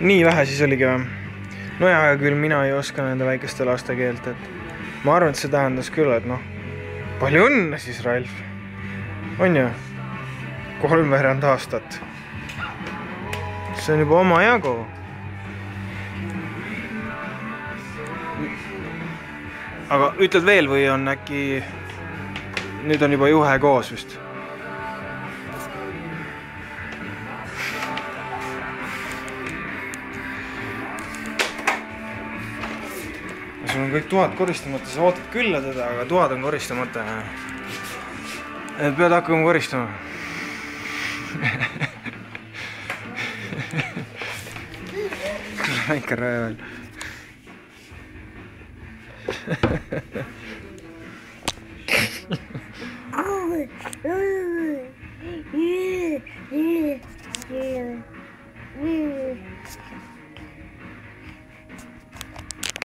nii vähe siis oligi või? No ja küll mina ei oska nende väikeste laste keelt, et ma arvan, et see tähendas küll, et noh, palju õnne siis, Ralf. On ju? 3 aastat. See on juba oma jagu. Aga ütled veel või on äkki... Nüüd on juba juhe koos vist. Sul on kõik toad koristamata, sa ootad külla teda, aga toad on koristamata. Et pead hakkama koristama. Kuule väike röövel.